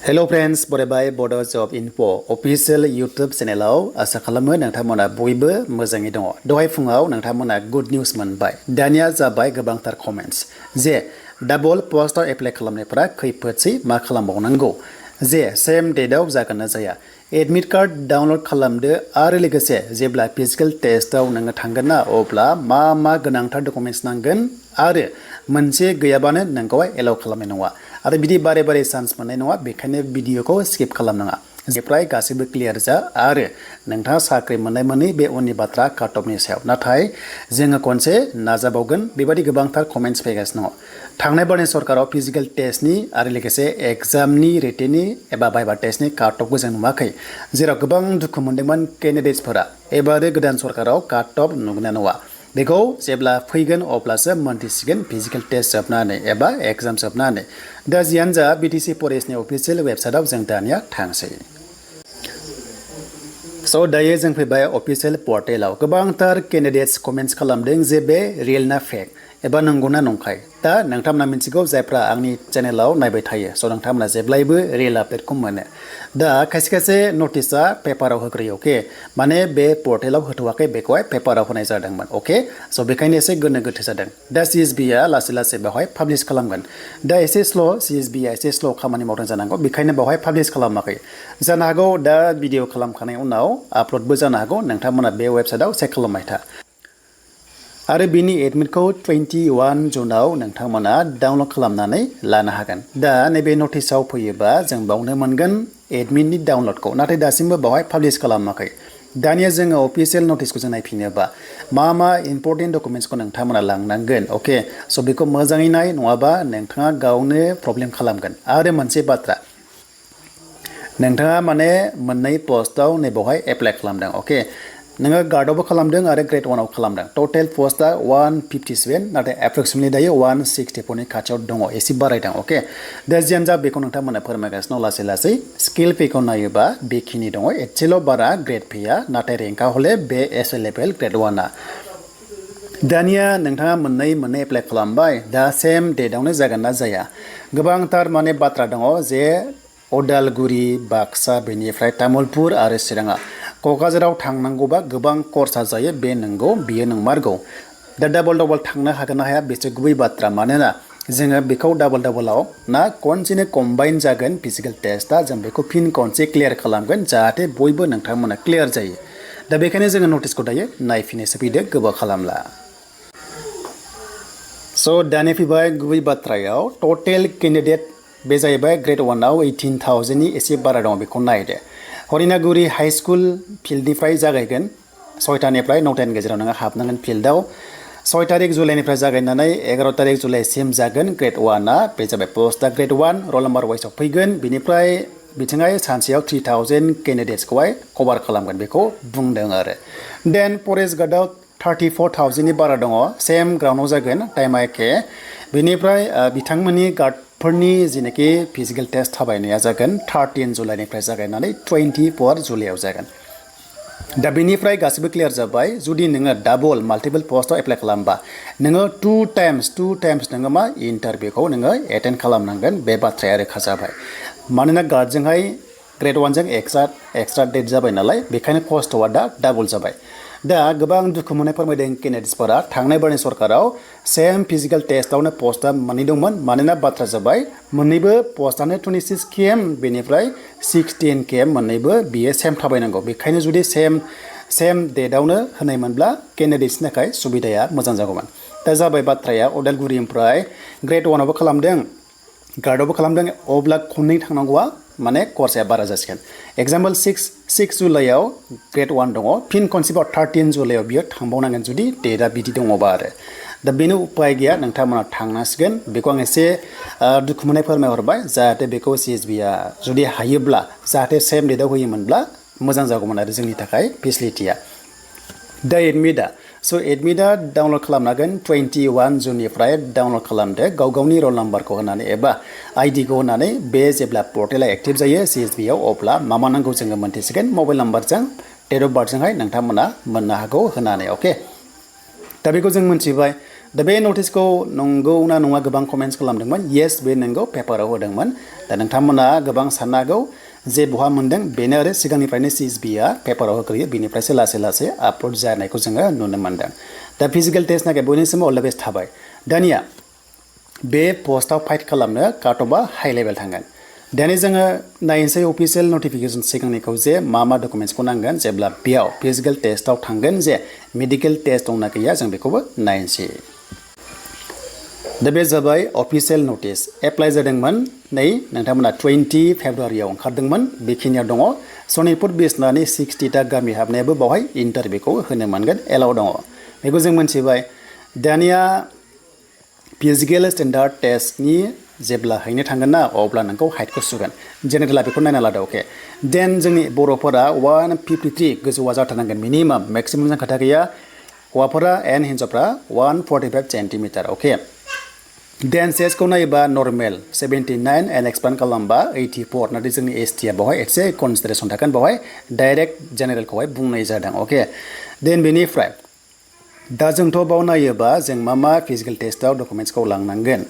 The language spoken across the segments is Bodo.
Hello friends, Bodo Job Info official YouTube channel आसा खालामो नोंथांमोना बयबो मोजाङै दङ। दहाय फुङाव नोंथांमोना गुड निउज मोनबाय। दानिया जाबाय गोबांथार कमेन्ट्स जे डाबल पस्टआव एप्लाइ खालामनायफोरा खैफोदसै मा खालामबावनांगौ जे सेम डेटआव जागोन ना जाया एडमिट कार्ड डाउनलड खालामदो आरो लोगोसे जेब्ला फिजिकल टेस्टआव नोङो थांगोन ना अब्ला मा गोनांथार डकुमेन्ट्स नांगोन आरो मोनसे गैयाबानो नोंखौहाय एलाउ खालामनाय नङा आरो बिदि बारे चान्स मोननाय नङा बेखायनो भिडिअखौ स्किप खालामनाङा जेफ्राय गासैबो क्लियार जा आरो नोंथाङा साख्रि मोननाय मोनै बे उननि बाथ्रा काट अफनि सायाव नाथाय जोङो खनसे नाजाबावगोन बेबायदि गोबांथार कमेन्ट्स फैगासिनो दङ थांनाय बारनि सरकाराव फिजिकल टेस्टनि आरो लोगोसे एग्जामनि रिटेननि एबा भाइभा टेस्टनि काट अफखौ जों नुवाखै जेराव गोबां दुखु मोनदोंमोन केन्डिडेट्सफोरा एबारो गोदान सरकाराव काट अफ नुगोन ना नुवा बेखौ जेब्ला फैगोन अब्लासो मोनथिसिगोन फिजिकल टेस्ट जोबनानै एबा एग्जाम जोबनानै दा जियानो जा BTC फरेस्टनि अफिसियेल वेबसाइटआव जों दानिया थांसै स' दायो जों फैबाय अफिसियेल पर्टेलाव गोबांथार केन्डिडेट्स कमेन्ट्स खालामदों जे बे रियेल ना फेक एबा नंगौना नंखाय दा नोंथांमोना मिथिगौ जायफ्रा आंनि चेनेलाव नायबाय थायो स' नोंथांमोना जेब्लायबो रियेल आपडेटखौ मोनो दा खायसे नटिसआ पेपाराव होग्रोयो अके माने बे पर्टेलाव होथ'वाखै बेखौहाय पेपाराव होनाय जादोंमोन अके स' बेखायनो एसे गोनो गोथो जादों दा CSBआ लासै बेवहाय पाब्लिश खालामगोन दा एसे स्ल' CSBआ एसे स्ल' खामानि मावदों जानांगौ बेखायनो बेवहाय पाब्लिश खालामाखै जानो हागौ दा भिडिअ खालामखांनायनि उनाव आपल'डबो जानो हागौ नोंथांमोना बे वेबसाइटआव चेक खालामबाय था आरो बिनि एडमिटखौ 21 जुनाव नोंथांमोना डाउनलड खालामनानै लानो हागोन दा नैबे नटिसआव फैयोबा जों बावनो मोनगोन एडमिटनि डाउनलडखौ नाथाय दासिमबो बावहाय पाब्लिश खालामाखै दानिया जोङो अफिसियेल नटिसखौ जों नायफिनोबा मा इम्पर्टेन्ट डकुमेन्ट्सखौ नोंथांमोना लांनांगोन अके स' बेखौ मोजाङै नाय नङाबा नोंथाङा गावनो प्रब्लेम खालामगोन आरो मोनसे बाथ्रा नोंथाङा माने मोननै पस्टआव नैबावहाय एप्लाइ खालामदों अके नोङो गार्डआवबो खालामदों आरो ग्रेड 1आव खालामदों टटेल पस्टआ 157 नाथाय एप्रक्सिमेटलि दायो 164नि खाथियाव दङ एसे बारायदों अके दा जियानो जा बेखौ नोंथांमोना फोरमायगासिनो लासै स्किल पेखौ नायोबा बेखिनि दङ एसेल' बारा ग्रेड पेया नाथाय रेंकआ हले बे एस लेभेल ग्रेड 1आ दानिया नोंथाङा मोननै एप्लाइ खालामबाय दा सेम डेटआवनो जागोन ना जाया गोबांथार माने बाथ्रा दङ जे उदालगुरि बाक्सा बेनिफ्राय तामुलपुर आरो चिराङा क'क्राझाराव थांनांगौबा गोबां खरसा जायो बे नंगौ बियो नंमारगौ दा डाबल थांनो हागोन ना हाया बेसो गुबै बाथ्रा मानोना जोङो बेखौ डाबलाव ना खनसेनो कम्बाइन जागोन फिजिकल टेस्टआ जों बेखौ फिन खनसे क्लियार खालामगोन जाहाथे बयबो नोंथांमोना क्लियार जायो दा बेखायनो जोङो नटिसखौ दायो नायफिननोसो फैदो गोबाव खालामला स' दानि फैबाय गुबै बाथ्रायाव टटेल केन्डिडेट बे जाहैबाय ग्रेड 1आव 18,000नि एसे बारा दङ बेखौ नायदो हरिनागुरि हाई स्कुल फिल्डनिफ्राय जागायगोन 6टानिफ्राय 9टानि गेजेराव नोङो हाबनांगोन फिल्डआव 6 तारिख जुलाइनिफ्राय जागायनानै 11 तारिख जुलाइसिम जागोन ग्रेड 1आ बे जाबाय पस्टआ ग्रेड 1 रल नाम्बार वाइसआव फैगोन बिनिफ्राय बिथिंहाय सानसेयाव 3000 केन्डिडेट्सखौहाय कभार खालामगोन बेखौ बुंदों आरो देन फरेस्ट गार्डआव 34,000नि बारा दङ सेम ग्राउन्डआव जागोन टाइमा एखे बिनिफ्राय बिथांमोननि गार्डफोरनि जेनाखि फिजिकल टेस्ट थाबायनाया जागोन 13 जुलाइनिफ्राय जागायनानै 24 जुलाइआव जागोन दा बेनिफ्राय गासिबो क्लियार जाबाय जुदि नोङो डाबल माल्टिपल पस्टआव एप्लाइ खालामबा नोङो 2 टाइम्स नोङो मा इन्टारभिउखौ नोङो एटेन्ड खालामनांगोन बे बाथ्राया रोखा जाबाय मानोना गार्डजोंहाय ग्रेड 1जों एक्सट्रा डेट जाबाय नालाय बेखायनो खस्थ'आ दा डाबल जाबाय दा गोबां दुखु मोननाय फोरमायदों केन्डिडेट्सफोरा थांनाय बारनि सरकाराव सेम फिजिकल टेस्टआवनो पस्टआ मोननै दंमोन मानोना बाथ्रा जाबाय मोननैबो पस्टआनो 26 km बेनिफ्राय 16 km मोननैबो बियो सेम थाबायनांगौ बेखायनो जुदि सेम डेटआवनो होनायमोनब्ला केन्डिडेट्सनि थाखाय सुबिदाया मोजां जागौमोन दा जाबाय बाथ्राया उदालगुरिनिफ्राय ग्रेड 1आवबो खालामदों गार्डआवबो खालामदों अब्ला खननै थांनांगौआ माने खरसाया बारा जासिगोन एग्जाम्पल 6 जुलाइआव ग्रेड 1 दङ फिन खनसेबाव 13 जुलाइआव बियो थांबावनांगोन जुदि डेटआ बिदि दङबा आरो दा बेनि उपाय गैया नोंथांमोना थांनांसिगोन बेखौ आं एसे दुखु मोननाय फोरमायहरबाय जाहाथे बेखौ CSBआ जुदि हायोब्ला जाहाथे सेम डेटआव होयोमोनब्ला मोजां जागौमोन आरो जोंनि थाखाय फेसिलिटिया दा एडमिटआ डाउनलड खालामनांगोन 21 जुननिफ्राय डाउनलड खालामदो गावनि रल नाम्बारखौ होनानै एबा आइडिखौ होनानै बे जेब्ला पर्टेला एक्टिभ जायो CSBआव अब्ला मा नांगौ जोङो मोनथिसिगोन मबाइल नाम्बारजों डेट अफ बार्थजोंहाय नोंथांमोना मोननो हागौ होनानै अके दा बेखौ जों मोनथिबाय दा बे नटिसखौ नंगौ ना नङा गोबां कमेन्ट्स खालामदोंमोन येस बे नंगौ पेपाराव होदोंमोन दा नोंथांमोना गोबां साननो हागौ जे बहा मोनदों बेनो आरो सिगांनिफ्रायनो CSBआ पेपाराव होग्रोयो बिनिफ्रायसो लासै लासै आपल'ड जानायखौ जोङो नुनो मोनदों दा फिजिकेल टेस्ट नाथाय बयनिसिमबो अल द बेस्ट थाबाय दानिया बे पस्टआव फाइट खालामनो काट अफआ हाइ लेभेल थांगोन दानि जोङो नायनोसै अफिसियेल नटिफिकेसन सिगांनिखौ जे मा डकुमेन्ट्सखौ नांगोन जेब्ला बेयाव फिजिकेल टेस्टआव थांगोन जे मेडिकेल टेस्ट दंना गैया जों बेखौबो नायनोसै दा बे जाबाय अफिसियेल नटिस एप्लाइ जादोंमोन नै नोंथांमोना 20 फेब्रुवारियाव ओंखारदोंमोन बेखिनियाव दङ सनितपुर बिसनानि 60टा गामि हाबनायाबो बावहाय इन्टारभिउखौ होनो मोनगोन एलाउ दङ बेखौ जों मोनथिबाय दानिया फिजिकेल स्टेन्डार्ड टेस्टनि जेब्ला हैनो थांगोन ना अब्ला नोंखौ हाइटखौ सुगोन जेनेरेला बेखौ नायना लादो अके देन जोंनि बर'फोरा 153 गोजौआ जाथारनांगोन मिनिमाम मेक्सिमाम जों खोथा गैया हौवाफोरा एन्ड हिन्जावफ्रा 145 सेन्टिमिटार अके देन सेसखौ नायोबा नर्मेल 79 एन्ड एक्सपान्ड खालामबा 84 नाथाय जोंनि STआ बेवहाय एसे कनसिडारेसन थागोन बेवहाय डाइरेक्ट जेनेरेलखौहाय बुंनाय जादों अके देन बेनिफ्राय दा जोंथ' बाव नायोबा जों मा फिजिकेल टेस्टआव डकुमेन्ट्सखौ लांनांगोन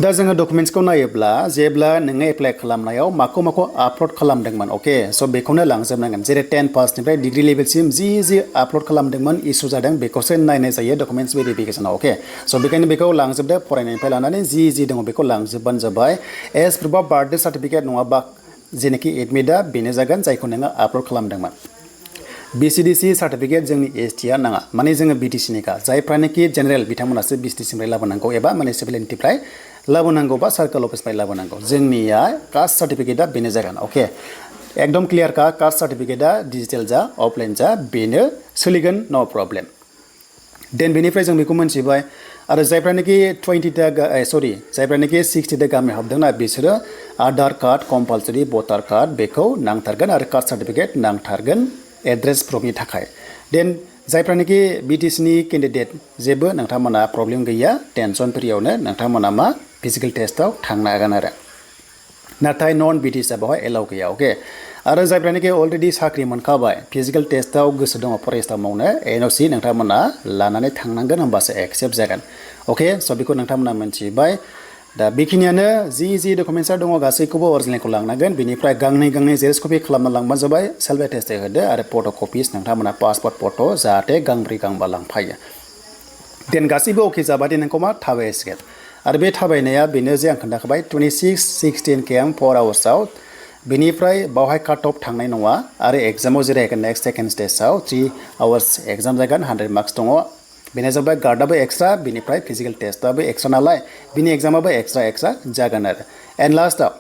दा जोङो डकुमेन्ट्सखौ नायोब्ला जेब्ला नोङो एप्लाइ खालामनायाव माखौ आपल'ड खालामदोंमोन अके स' बेखौनो लांजोबनांगोन जेरै 10 पासनिफ्राय डिग्री लेभेलसिम जि आपल'ड खालामदोंमोन इसु जादों बेखौसो नायनाय जायो डकुमेन्ट्स भेरिफिकेसनाव अके स' बेखायनो बेखौ लांजोबदो फरायनायनिफ्राय लानानै जि दङ बेखौ लांजोबबानो जाबाय as proof of birth certificate नङाबा जेनाखि एडमिटआ बेनो जागोन जायखौ नोङो आपल'ड खालामदोंमोन BCDC सार्टिफिकेट जोंनि STआ नाङा माने जोङो BTCनिखा जायफ्रानोखि जेनेरेल बिथांमोनासो BTCनिफ्राय लाबोनांगौ एबा मिउनिसिपेलिटिनिफ्राय लाबोनांगौ बा सार्कल अफिसनिफ्राय लाबोनांगौ जोंनिया कास्ट सार्टिफिकेटआ बेनो जागोन अके एकदम क्लियार का कास्ट सार्टिफिकेटआ डिजिटेल जा अफलाइन जा बेनो सोलिगोन नो प्रब्लेम देन बेनिफ्राय जों बेखौ मोनथिबाय आरो जायफ्रानोखि 20टा जायफ्रानोखि 60टा गामि हाबदोंना बिसोरो आधार कार्ड कम्पालसरि भटार कार्ड बेखौ नांथारगोन आरो कास्ट सार्टिफिकेट नांथारगोन एड्रेस प्रुफनि थाखाय देन जायफ्रानोखि BTCनि केन्डिडेट जेबो नोंथांमोना प्रब्लेम गैया टेनसन फ्रियावनो नोंथांमोना मा फिजिकेल टेस्टआव थांनो हागोन आरो नाथाय नन BTCआ बेवहाय एलाउ गैया अके आरो जायफ्रानोखि अलरेडि साख्रि मोनखाबाय फिजिकेल टेस्टआव गोसो दङ फरेस्टआव मावनो NOC नोंथांमोना लानानै थांनांगोन होमबासो एक्सेप्ट जागोन अके स' बेखौ नोंथांमोना मोनथिबाय दा बेखिनियानो जि डकुमेन्ट्सआ दङ गासैखौबो अरिजिनेलखौ लांनांगोन बेनिफ्राय गांनै जेरक्स कपि खालामना लांबानो जाबाय सेल्फ एटेस्टेड होदो आरो फट' कपिस नोंथांमोना पासपर्ट फट' जाहाथे गांब्रै गांबा लांफायो देन गासैबो अके जाबाथाय नोंखौ मा थाबायसिगोन आरो बे थाबायनाया बेनो जे आं खोन्थाखाबाय 16 km 4 आवार्सआव बेनिफ्राय बावहाय काट अफ थांनाय नङा आरो एग्जामाव जिरायगोन नेक्स्ट सेकेन्ड स्टेजआव 3 आवार्स एग्जाम जागोन 100 मार्क्स दङ बेनो जाबाय गार्डआबो एक्सट्रा बेनिफ्राय फिजिकेल टेस्टआबो एक्सट्रा नालाय बिनि एग्जामाबो एक्सट्रा जागोन आरो एन्ड लास्टआव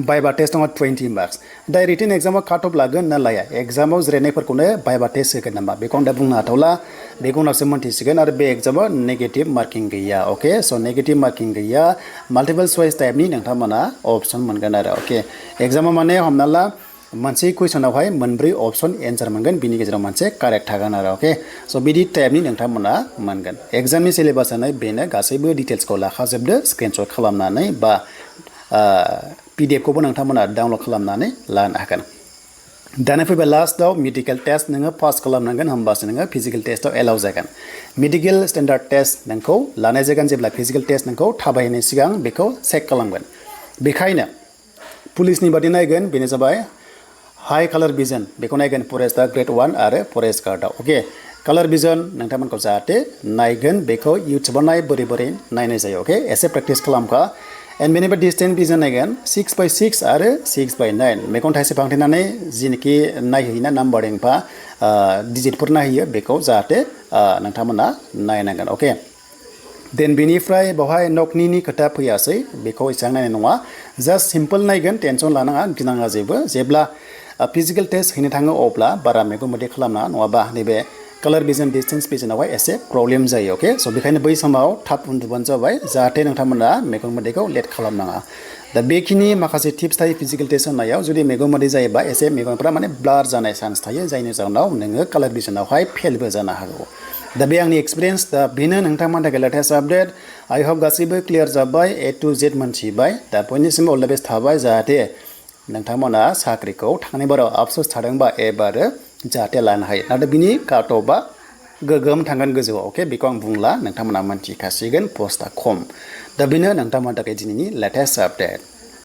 बाइबा टेस्ट दङ 20 मार्क्स दा रिटेन एग्जामाव काट अफ लागोन ना लाया एग्जामाव जिरायनायफोरखौनो बाइबा टेस्ट होगोन नामा बेखौ आं दा बुंनो हाथ'ला बेखौ उनावसो मोनथिसिगोन आरो बे एग्जामाव नेगेटिभ मार्किं गैया अके स' नेगेटिभ मार्किं गैया माल्टिपल चइस टाइपनि नोंथांमोना अपसन मोनगोन आरो अके एग्जामाव माने हमना ला मोनसे कुइसनावहाय मोनब्रै अपसन एन्सार मोनगोन बिनि गेजेराव मोनसे कारेक्ट थागोन आरो अके स' बिदि टाइपनि नोंथांमोना मोनगोन एग्जामनि सिलेबासानो बेनो गासैबो डिटेल्सखौ लाखाजोबदो स्क्रिनशट खालामनानै बा PDF खौबो नोंथांमोना डाउनलड खालामनानै लानो हागोन दाना फैबाय लास्टआव मेडिकेल टेस्ट नोङो पास खालामनांगोन होमबासो नोङो फिजिकेल टेस्टआव एलाउ जागोन मेडिकेल स्टेन्डार्ड टेस्ट नोंखौ लानाय जागोन जेब्ला फिजिकेल टेस्ट नोंखौ थाबायनायनि सिगां बेखौ चेक खालामगोन बेखायनो पुलिसनि बादि नायगोन बेनो जाबाय हाई कालार भिजन बेखौ नायगोन फरेस्टआ ग्रेड 1 आरो फरेस्ट गार्डआव अके कालार भिजन नोंथांमोनखौ जाहाथे नायगोन बेखौ इउटुबाव बोरै नायनाय जायो अके एसे प्रेक्टिस खालामखा एन्ड बेनिफ्राय डिस्टेन्स भिजन नायगोन 6/6 आरो 6/9 मेगन थाइसे फांथेनानै जिनोखि नायहैयोना नाम्बारिं बा डिजिटफोर नायहैयो बेखौ जाहाथे नोंथांमोना नायनांगोन अके देन बेनिफ्राय बेवहाय नकनिनि खोथा फैयासै बेखौ एसेबां नायनाय नङा जास्ट सिम्पोल नायगोन टेनसन लानाङा गिनाङा जेब्ला फिजिकेल टेस्ट हैनो थाङो अब्ला बारा मेगन मोदै खालामना नङाबा नैबे कालार भिजन डिस्टेन्स भिजनावहाय एसे प्रब्लेम जायो अके स' बेखायनो बै समाव थाब उन्दुबानो जाबाय जाहाथे नोंथांमोना मेगन मोदैखौ लेट खालामनाङा दा बेखिनि माखासे टिप्स थायो फिजिकेल टेस्ट होनायाव जुदि मेगन मोदै जायोबा एसे मेगनफ्रा माने ब्लार जानाय चान्स थायो जायनि जाहोनाव नोङो कालार भिजनावहाय फेलबो जानो हागौ दा बे आंनि एक्सपिरियेन्स दा बेनो नोंथांमोननि थाखाय लेटेस्ट आपडेट आइ होप गासैबो क्लियार जाबाय A to Z मोनथिबाय दा बयनिसिमबो अल द बेस्ट थाबाय जाहाथे नोंथांमोना साख्रिखौ थांनाय बाराव आफसोस थादोंबा एबारो जाहाथे लानो हायो नाथाय बिनि काट अफआ गोगोम थांगोन गोजौआव अके बेखौ आं बुंला नोंथांमोना मोनथिखासिगोन पस्टआ खम दा बेनो नोंथांमोननि थाखाय दिनैनि लेटेस्ट आपडेट